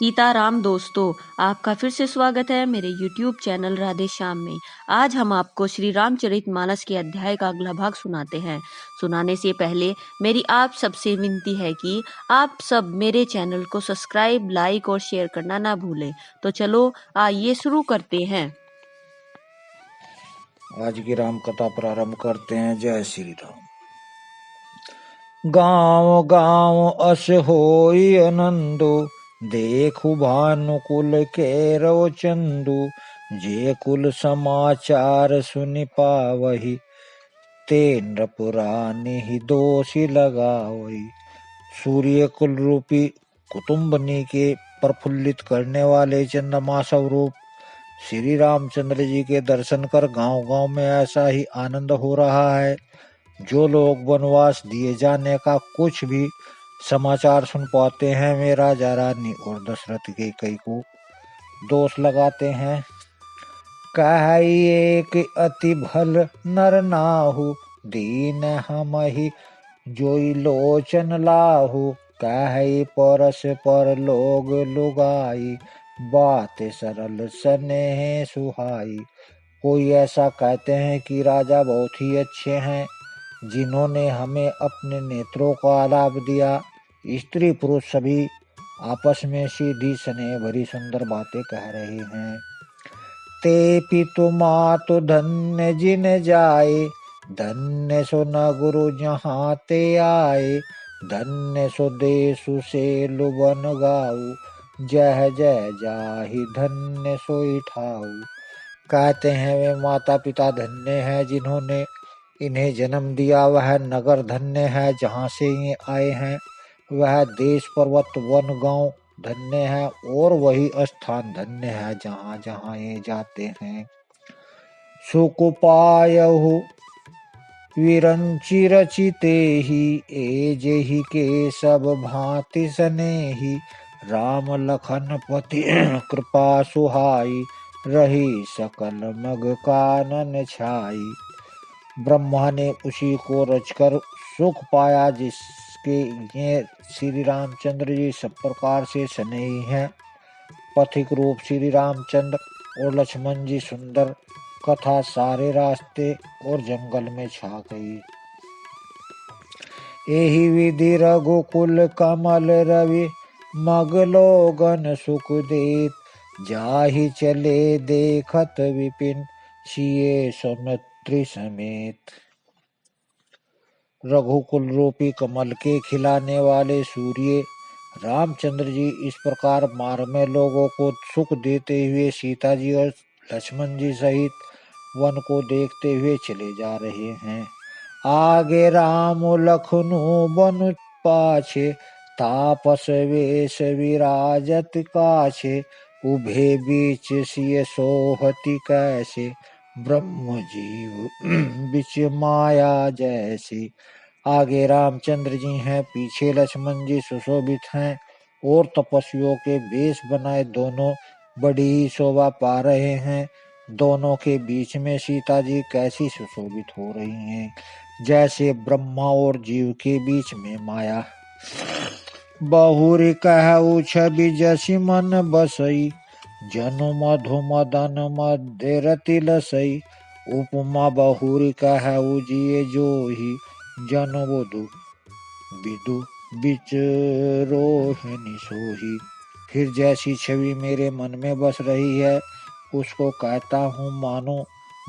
सीताराम दोस्तों, आपका फिर से स्वागत है मेरे YouTube चैनल राधे श्याम में। आज हम आपको श्री रामचरितमानस के अध्याय का अगला भाग सुनाते हैं। सुनाने से पहले मेरी आप सबसे विनती है कि आप सब मेरे चैनल को सब्सक्राइब, लाइक और शेयर करना ना भूलें। तो चलो आइए शुरू करते हैं। आज की राम कथा प्रारंभ करते हैं। जय श्री राम। गाँव गाँव अस होई आनंदो, देखु भानुकुल केरव चंदु। जे कुल समाचार सुनि पावही, ते नृपुरानि ही दोषी लगावही। सूर्य कुल रूपी कुटुम्बनी के प्रफुल्लित करने वाले चंद्रमा स्वरूप श्री रामचंद्र जी के दर्शन कर गांव गांव में ऐसा ही आनंद हो रहा है। जो लोग वनवास दिए जाने का कुछ भी समाचार सुन पाते हैं, वे राजा रानी और दशरथ के कई को दोष लगाते हैं। कहि एक अति भल नर नाहु, दीन हमहि जोई लोचन लाहु। कहि परस पर लोग लुगाई, बात सरल स्नेह सुहाई। कोई ऐसा कहते हैं कि राजा बहुत ही अच्छे हैं, जिन्होंने हमें अपने नेत्रों का आलाप दिया। स्त्री पुरुष सभी आपस में सीधी स्नेह भरी सुंदर बातें कह रहे हैं। ते पितु मातु धन्य जिन जाए, धन्य सो न गुरु जहाँ ते आए। धन्य सो देसु से लुबन गाऊ, जह जय जाहि धन्य सोई ठाऊ। कहते हैं वे माता पिता धन्य हैं जिन्होंने इन्हें जन्म दिया। वह नगर धन्य है जहाँ से ये आए हैं। वह देश पर्वत वन गांव धन्य है, और वही स्थान धन्य है जहाँ जहाँ ये जाते हैं। सुख पायहु विरंचि रचिते ही, एजेहि के सब भांति सनेहि। राम लखन पति कृपा सुहाई, रही सकल मग कानन छाई। ब्रह्मा ने उसी को रचकर सुख पाया जिसके ये श्री रामचंद्र जी सब प्रकार से स्नेही हैं। पथिक रूप श्री रामचंद्र और लक्ष्मण जी सुंदर कथा सारे रास्ते और जंगल में छा गई। एहि विधि रघुकुल कमल रवि, मग लोगन सुख देत। जाहि चले देखत विपिन, सिए सौमित्री समेत। रघुकुल रूपी कमल के खिलाने वाले सूर्य रामचंद्र जी इस प्रकार मार्ग में लोगों को सुख देते हुए सीता जी और लक्ष्मण जी सहित वन को देखते हुए चले जा रहे हैं। आगे राम लखनऊ बन पाछे, तापस वेश विराजत काछे। उभे बीच सिय सोहति कैसे, ब्रह्म जीव बिच माया जैसे। आगे रामचंद्र जी हैं, पीछे लक्ष्मण जी सुशोभित हैं और तपस्वियों के वेश बनाए दोनों बड़ी ही शोभा पा रहे हैं। दोनों के बीच में सीता जी कैसी सुशोभित हो रही हैं, जैसे ब्रह्मा और जीव के बीच में माया। बहुरी कहु छवि जसी मन बसई, जनु मधु मदन मध्य रति लसई। उपमा बहुरी कहु जिए जोही, जन वधु विदु बिच रोहिणी सोही। फिर जैसी छवि मेरे मन में बस रही है, उसको कहता हूँ मानो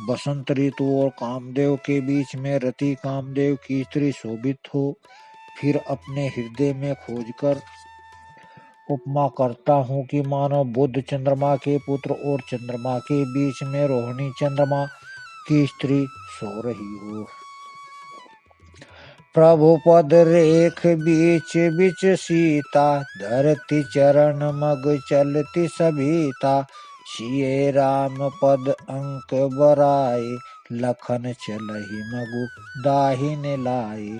बसंत ऋतु और कामदेव के बीच में रति कामदेव की स्त्री शोभित हो। फिर अपने हृदय में खोजकर उपमा करता हूँ कि मानो बुध चंद्रमा के पुत्र और चंद्रमा के बीच में रोहिणी चंद्रमा की स्त्री सो रही हो। प्रभु पद रेख बीच बिच सीता, धरती चरण मग चलती सभीता। सिए राम पद अंक बराए, लखन चलहि मगु दाहिने लाए।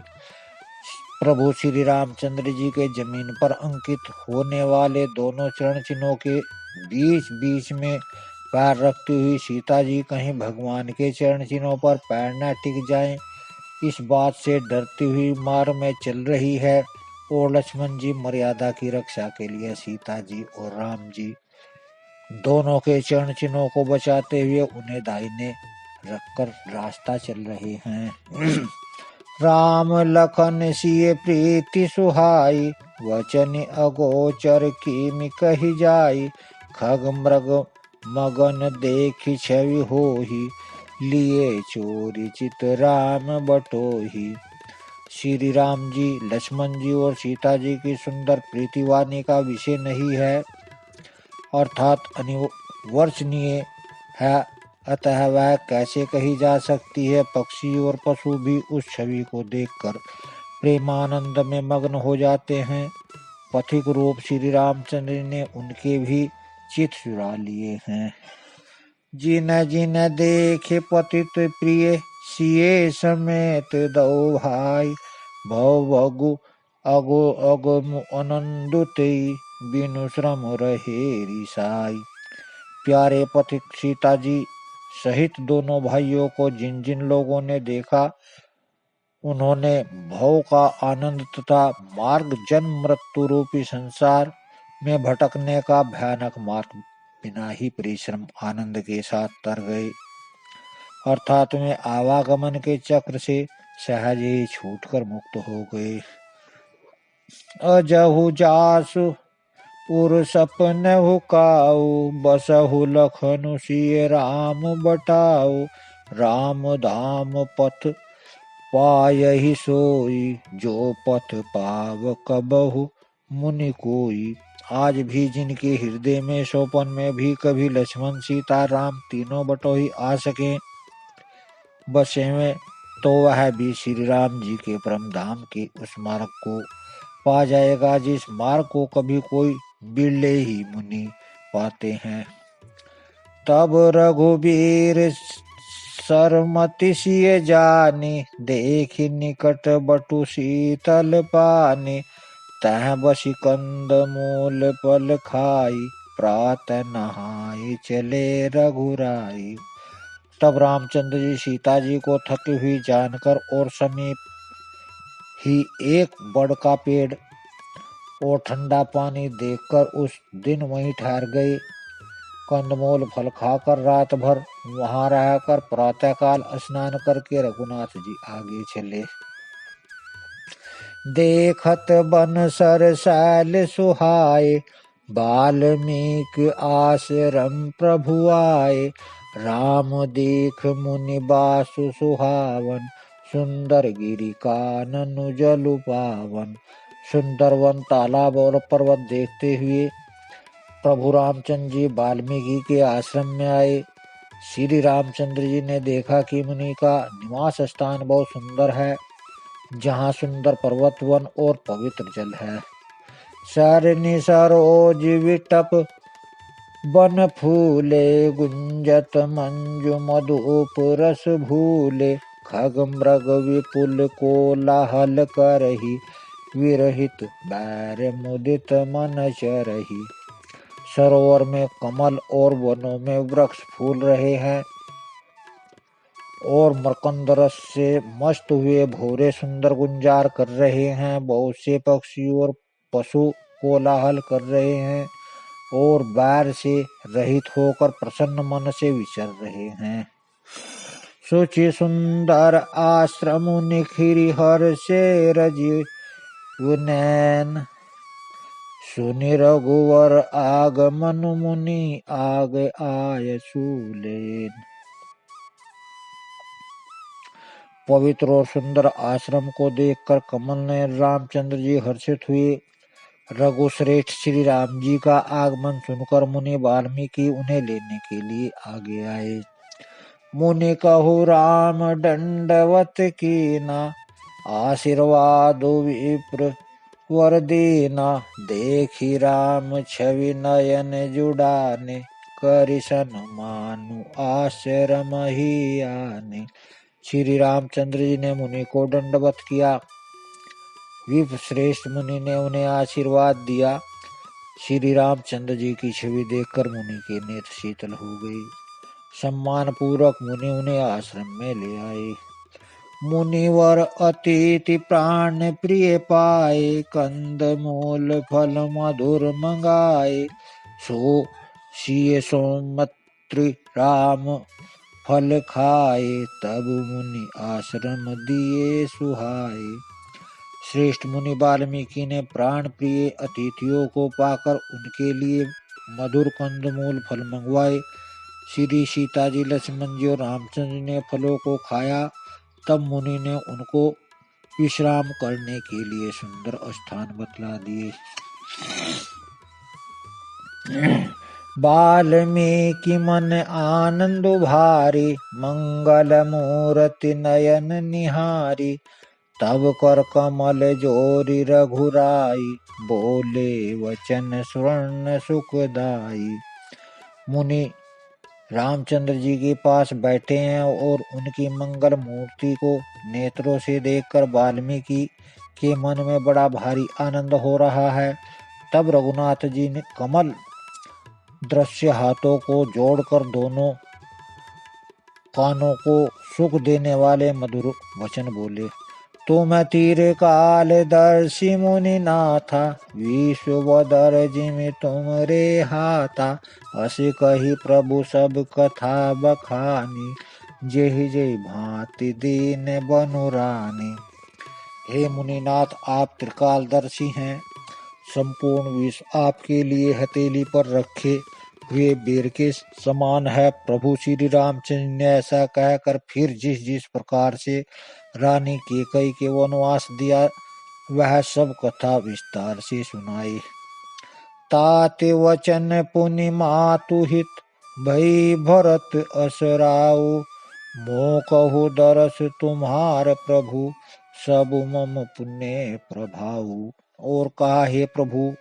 प्रभु श्री रामचंद्र जी के जमीन पर अंकित होने वाले दोनों चरण चिन्हों के बीच बीच में पैर रखती हुई सीता जी कहीं भगवान के चरण चिन्हों पर पैर न टिक जाएं, इस बात से डरती हुई मार्ग में चल रही है। और लक्ष्मण जी मर्यादा की रक्षा के लिए सीता जी और राम जी दोनों के चरण चिन्हों को बचाते हुए उन्हें दाहिने रखकर रास्ता चल रहे हैं। राम लखन सिय प्रीति सुहाई, वचन अगोचर कीमि कहि जाई। खग मृग मगन देखि छवि होहि, लिए चोरी चित राम बटोही। श्री राम जी, लक्ष्मण जी और सीता जी की सुंदर प्रीति वाणी का विषय नहीं है, अर्थात अनिवर्चनीय है, अतः वह कैसे कही जा सकती है। पक्षी और पशु भी उस छवि को देखकर प्रेमानंद में मग्न हो जाते हैं। पथिक रूप श्री रामचंद्र ने उनके भी चित चुरा लिए हैं। जिन जिन देखे पतित प्रिय, सिए समेत दो भाई। भव भगु अगो अगम अनंदुते, बिनु श्रम रहे रिसाई। प्यारे पथिक सीता जी सहित दोनों भाइयों को जिन जिन लोगों ने देखा, उन्होंने भव का आनंद तथा मार्ग जन्म मृत्यु रूपी संसार में भटकने का भयानक मार्ग बिना ही परिश्रम आनंद के साथ तर गए, अर्थात वे आवागमन के चक्र से सहज ही छूटकर मुक्त हो गए। अजहु जासु उर सपनहु काऊ, बसहु लखनु सिय राम बटाऊ। राम धाम पथ पायहि सोई, जो पथ पाव कबहु मुनि कोई। आज भी जिनके हृदय में सोपन में भी कभी लक्ष्मण सीता राम तीनों बटोही आ सके बसे में, तो वह भी श्री राम जी के परम धाम के उस मार्ग को पा जाएगा जिस मार्ग को कभी कोई बिरले ही मुनि पाते हैं। तब रघुबीर सरमति सिय जानी, देखि निकट बटु शीतल पानी। तह बसी कंद मूल फल खाई, प्रात नहाई चले रघुराई। तब रामचंद्र जी सीता जी को थकी हुई जानकर और समीप ही एक बड़ का पेड़ और ठंडा पानी देखकर उस दिन वहीं ठहर गए। कंदमूल फल खाकर रात भर वहां रहकर प्रातःकाल स्नान करके रघुनाथ जी आगे चले। देखत बन सर शैल सुहाए, वाल्मीकि आश्रम प्रभु आए। राम देख मुनि बासु सुहावन, सुंदर गिरि कानन जलु पावन। सुंदर वन तालाब और पर्वत देखते हुए प्रभु रामचंद्र जी वाल्मीकि के आश्रम में आए। श्री रामचंद्र जी ने देखा कि मुनि का निवास स्थान बहुत सुंदर है, जहाँ सुंदर पर्वत वन और पवित्र जल है। सरनि सरोज विटप बन फूले, गुंजत मंजु मधुप रस भूले। खग मृग विपुल कोलाहल करही, विरहित बैर मुदित मन चरही। सरोवर में कमल और वनों में वृक्ष फूल रहे हैं और मकरंद रस से मस्त हुए भौरे सुंदर गुंजार कर रहे हैं। बहुत से पक्षी और पशु कोलाहल कर रहे हैं और बैर से रहित होकर प्रसन्न मन से विचर रहे हैं। सुचि सुंदर आश्रम निखिरि हर से रजीवनैन, सुनि रघुवर आगमन मुनि आग आय सूलेन। पवित्र और सुंदर आश्रम को देखकर कमल नयन रामचंद्र जी हर्षित हुए। रघुश्रेष्ठ श्री राम जी का आगमन सुनकर मुनि वाल्मीकि उन्हें लेने के लिए आगे आए। मुनि कहु राम दंडवत कीना, आशीर्वाद विप्र वर देना। देखी राम छवि नयन जुड़ाने, करिसन मानु आश्रम ही आने। श्री रामचंद्र जी ने मुनि को दंडवत किया। विप्र श्रेष्ठ मुनि ने उन्हें आशीर्वाद दिया। श्री रामचंद्र जी की छवि देखकर मुनि के नेत्र शीतल हो गई। सम्मान पूर्वक मुनि उन्हें आश्रम में ले आए। मुनिवर अतिथि प्राण प्रिय पाए, कंद मूल फल मधुर मंगाए। सो सिय सौमत्र राम फल खाए, तब मुनि आश्रम दिए सुहाए। श्रेष्ठ मुनि वाल्मीकि ने प्राण प्रिय अतिथियों को पाकर उनके लिए मधुर कंदमूल फल मंगवाए। श्री सीता जी, लक्ष्मण जी और रामचंद्र ने फलों को खाया। तब मुनि ने उनको विश्राम करने के लिए सुंदर स्थान बतला दिए। वाल्मीकि मन आनंद भारी, मंगल मूर्ति नयन निहारी। तब कर कमल जोरी रघुराई, बोले वचन स्वर्ण सुखदाई। मुनि रामचंद्र जी के पास बैठे हैं और उनकी मंगल मूर्ति को नेत्रों से देखकर वाल्मीकि के मन में बड़ा भारी आनंद हो रहा है। तब रघुनाथ जी ने कमल दृश्य हाथों को जोड़कर दोनों कानों को सुख देने वाले मधुर वचन बोले। तुम तीर काल दर्शी मुनि नाथा, विश्वदर जिमि तुम रे हाथा। अस कही प्रभु सब कथा बखानी, जेहि जेहि भांति दीन बनुरानी। हे मुनिनाथ, आप त्रिकालदर्शी हैं। संपूर्ण विश्व आपके लिए हथेली पर रखे हुए बेर के समान है। प्रभु श्री रामचंद्र ने ऐसा कहकर फिर जिस जिस प्रकार से रानी कैकेयी के वनवास दिया, वह सब कथा विस्तार से सुनाई। ताते वचन पुनि मातु हित, भई भरत असराऊ। मोह कहु दरस तुम्हार प्रभु, सब मम पुण्य प्रभाऊ। और कहा, हे प्रभु,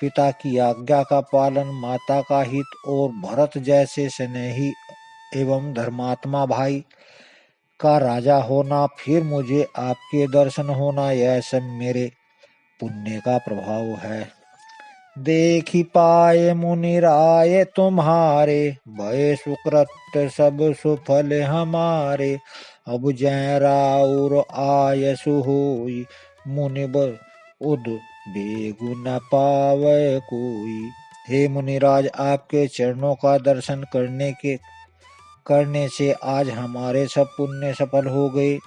पिता की आज्ञा का पालन, माता का हित और भरत जैसे स्नेही एवं धर्मात्मा भाई का राजा होना, फिर मुझे आपके दर्शन होना, यह सब मेरे पुण्य का प्रभाव है। देखी पाए मुनि राय तुम्हारे, भय सुकृत सब सुफल हमारे। अब जय राउर आयसु होई, मुनि उद बेगु न पावे कोई। हे मुनिराज, आपके चरणों का दर्शन करने से आज हमारे सब पुण्य सफल हो गए।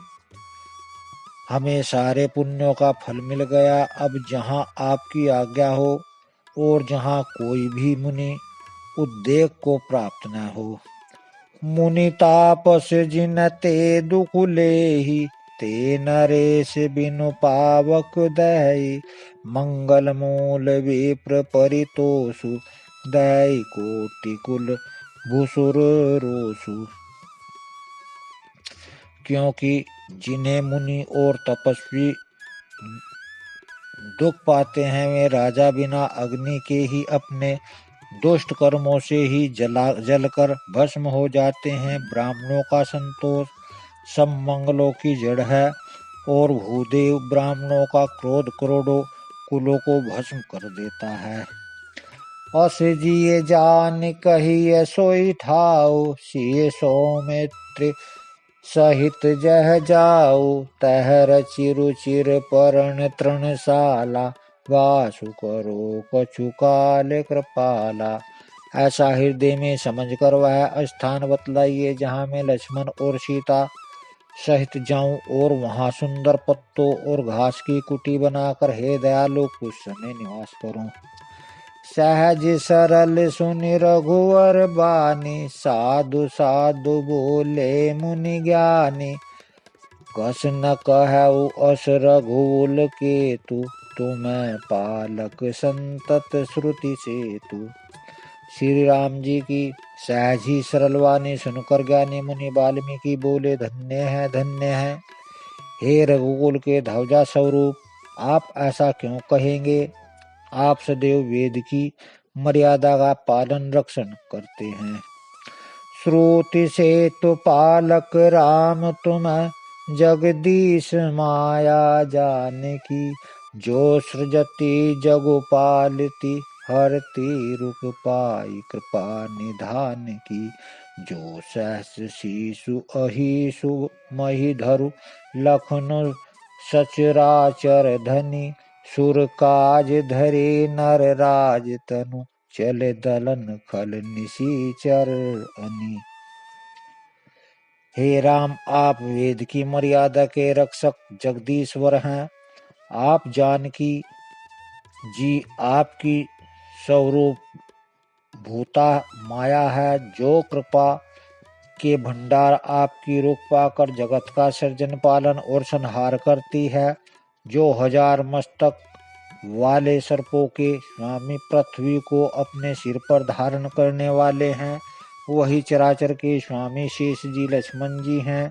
हमें सारे पुण्यों का फल मिल गया। अब जहाँ आपकी आज्ञा हो और जहाँ कोई भी मुनि उद्देक को प्राप्त न हो। मुनि तापस जिन ते दुख लेहि, ते नरेश बिनु पावक दई। मंगल मूल विप्र परितोषु, दई कोटि कुल भूसुर रोसु। क्योंकि जिन्हें मुनि और तपस्वी दुख पाते हैं, वे राजा बिना अग्नि के ही अपने दुष्ट कर्मों से ही जलकर भस्म हो जाते हैं। ब्राह्मणों का संतोष सब मंगलों की जड़ है और भूदेव ब्राह्मणों का क्रोध करोड़ों कुलों को भस्म कर देता है। अस जिये जान कहिए सोई ठाऊ, सिय सौमित्र सहित जह जाऊ। तह रचि रुचिर परण तृणशाला, वासु करो कछु काल कृपाला। ऐसा हृदय में समझकर वह स्थान बतलाइए जहाँ मैं लक्ष्मण और सीता सहित जाऊं और वहाँ सुंदर पत्तों और घास की कुटी बनाकर हे दयालु कुछ समय निवास करूं। सहज सरल सुनि रघुवर बानी, साधु साधु बोले मुनि ज्ञानी। कस न कहु अस रघुकुल केतु, तुम्हें पालक संतत श्रुति सेतु। श्री राम जी की सहज ही सरल वाणी सुनकर ज्ञानी मुनि वाल्मीकि बोले, धन्य है धन्य है। हे रघुकुल के ध्वजा स्वरूप, आप ऐसा क्यों कहेंगे? आप सदैव वेद की मर्यादा का पालन रक्षण करते हैं। श्रुति से तो पालक राम तुम्हें, जगदीश माया जानकी। जो सृजति जगु पालती, हरती रूप पाई कृपा निधान की। जो सहस शीशु अहिषु मही धरु लखनु सचराचर धनी सुर काज धरे नर राज तनु चले दलन खल निशीचर अनि। हे राम, आप वेद की मर्यादा के रक्षक जगदीश्वर हैं। आप जानकी जी आपकी स्वरूप भूता माया है, जो कृपा के भंडार आपकी रूप पाकर जगत का सृजन पालन और संहार करती है। जो 1000 मस्तक वाले सर्पों के स्वामी पृथ्वी को अपने सिर पर धारण करने वाले हैं, वही चराचर के स्वामी शेष जी लक्ष्मण जी हैं।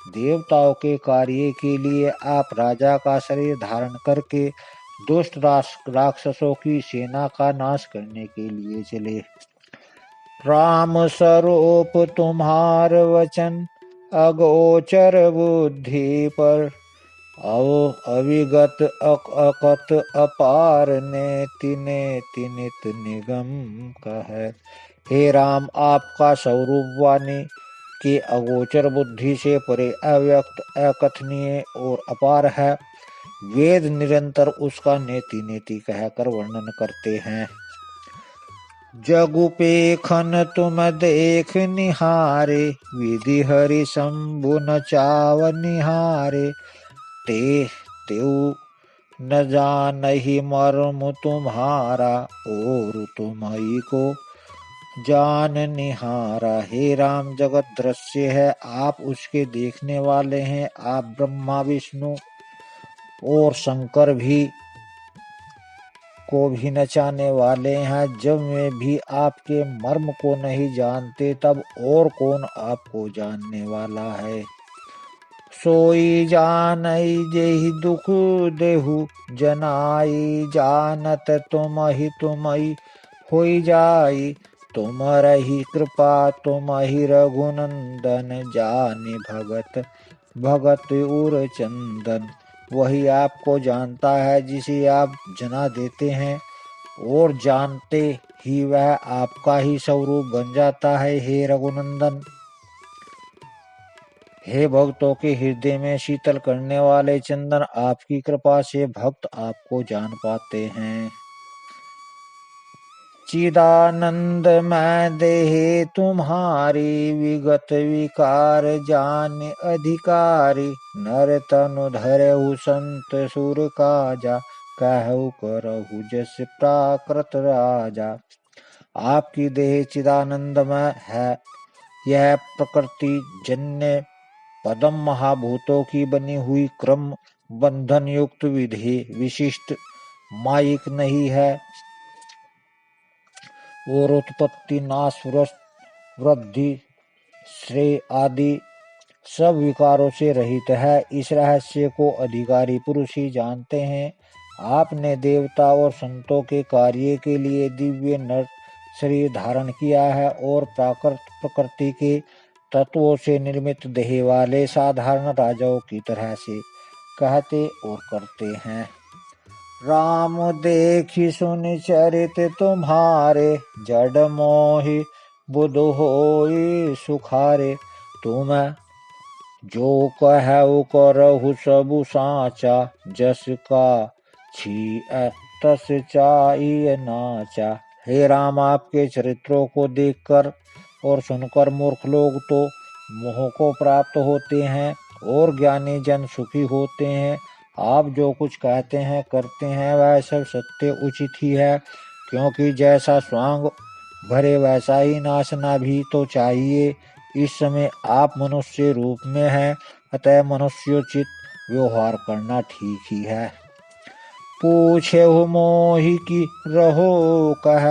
देवताओं के कार्य के लिए आप राजा का शरीर धारण करके दुष्ट राक्षसों की सेना का नाश करने के लिए चले। राम स्वरूप तुम्हार वचन अगोचर बुद्धि पर, अविगत अकत अपार नेति नेति नित निगम कह। हे राम, आपका स्वरूप वाणी के अगोचर बुद्धि से परे अव्यक्त अकथनीय और अपार है। वेद निरंतर उसका नेति नेति कहकर वर्णन करते हैं। जगुपेखन तुम देख निहारे, विधि हरि शंभु न चाव निहारे। ते तेउ न जानहि मर्म तुम्हारा, और तुम्हि को जान निहारा। हे राम, जगत दृश्य है, आप उसके देखने वाले हैं। आप ब्रह्मा विष्णु और शंकर भी को भी नचाने वाले हैं। जब वे भी आपके मर्म को नहीं जानते, तब और कौन आपको जानने वाला है। सोई जानई जेहि दुख देहु, जनाई जानत तुमहि होई जाई। तुमरहि कृपा तुमहि रघुनंदन, जाने भगत भगत उर चंदन। वही आपको जानता है जिसे आप जना देते हैं, और जानते ही वह आपका ही स्वरूप बन जाता है। हे रघुनंदन, हे भक्तों के हृदय में शीतल करने वाले चंदन, आपकी कृपा से भक्त आपको जान पाते हैं। चिदानंद मैं देहे तुम्हारी, विगत विकार जान अधिकारी। नर तनु धरहु संत सुर काजा, कहु करहु जस प्राकृत राजा। आपकी देह चिदानंदमय है। यह प्रकृति जन्य पदम महाभूतों की बनी हुई क्रम बंधन युक्त विधि विशिष्ट मायिक नहीं है, और उत्पत्ति नाश वृद्धि श्रेय आदि सब विकारों से रहित है। इस रहस्य को अधिकारी पुरुष ही जानते हैं। आपने देवता और संतों के कार्य के लिए दिव्य नर शरीर धारण किया है, और प्रकृति के तत्वों से निर्मित देह वाले साधारण राजाओं की तरह से कहते और करते हैं। राम देखि सुनि चरित तुम्हारे, जड़ मोहि बुध होई सुखारे। तुम जो कहु करहु सबु साचा, जस का छी तस चाइए नाचा। हे राम, आपके चरित्रों को देखकर और सुनकर मूर्ख लोग तो मोह को प्राप्त होते हैं, और ज्ञानी जन सुखी होते हैं। आप जो कुछ कहते हैं करते हैं, वह सब सत्य उचित ही है, क्योंकि जैसा स्वांग भरे वैसा ही नाचना भी तो चाहिए। इस समय आप मनुष्य रूप में हैं, अतः मनुष्योचित व्यवहार करना ठीक ही है। पूछे मोहि की रहो कह,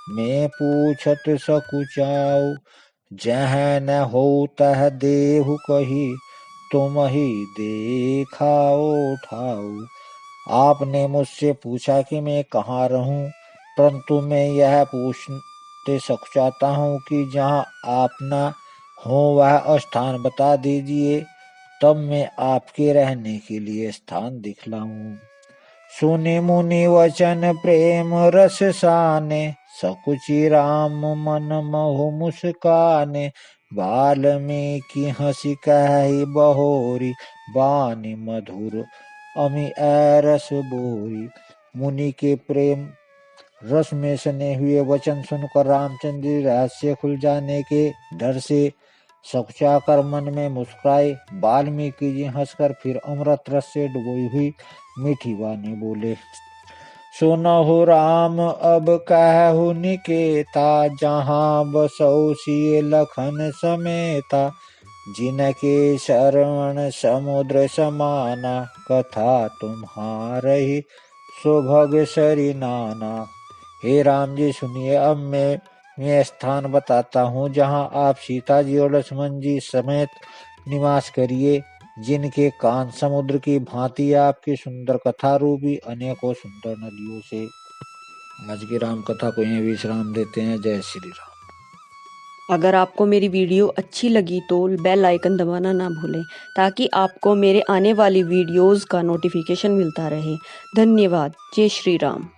मैं पूछत सकुचाऊ। जह न हो तह देहु कही, तुम ही देखाओ ठाऊ। आपने मुझसे पूछा कि मैं कहाँ रहूं, परंतु मैं यह पूछते सकुचाता हूँ कि जहाँ आप न हो वह स्थान बता दीजिए, तब मैं आपके रहने के लिए स्थान दिखलाऊं। सुनि मुनि वचन प्रेम रस साने, सकुचि राम मन महु मुस्काने। वाल्मीकि हंसी कहि बहोरी, बानी मधुर अमि रस बोरी। मुनि के प्रेम रस में सने हुए वचन सुनकर रामचंद्र जी रहस्य खुल जाने के डर से सकुचाकर मन में मुस्कुराए। वाल्मीकि जी हंसकर फिर अमृत रस से डुबोई हुई मीठी वाणी बोले। सुनहु राम अब कहु निकेता, जहाँ बसौ सिय लखन समेता। जिनके शरवण समुद्र समाना, कथा तुम्हारही सुभग सरि नाना। हे राम जी सुनिए, अब मैं स्थान बताता हूँ जहाँ आप सीता जी और लक्ष्मण जी समेत निवास करिए, जिनके कान समुद्र की भांति आपकी सुंदर कथा रूपी अनेकों सुंदर नदियों से। आज की राम कथा को यहीं विश्राम देते हैं। जय श्री राम। अगर आपको मेरी वीडियो अच्छी लगी तो बेल आइकन दबाना ना भूलें, ताकि आपको मेरे आने वाली वीडियोस का नोटिफिकेशन मिलता रहे। धन्यवाद। जय श्री राम।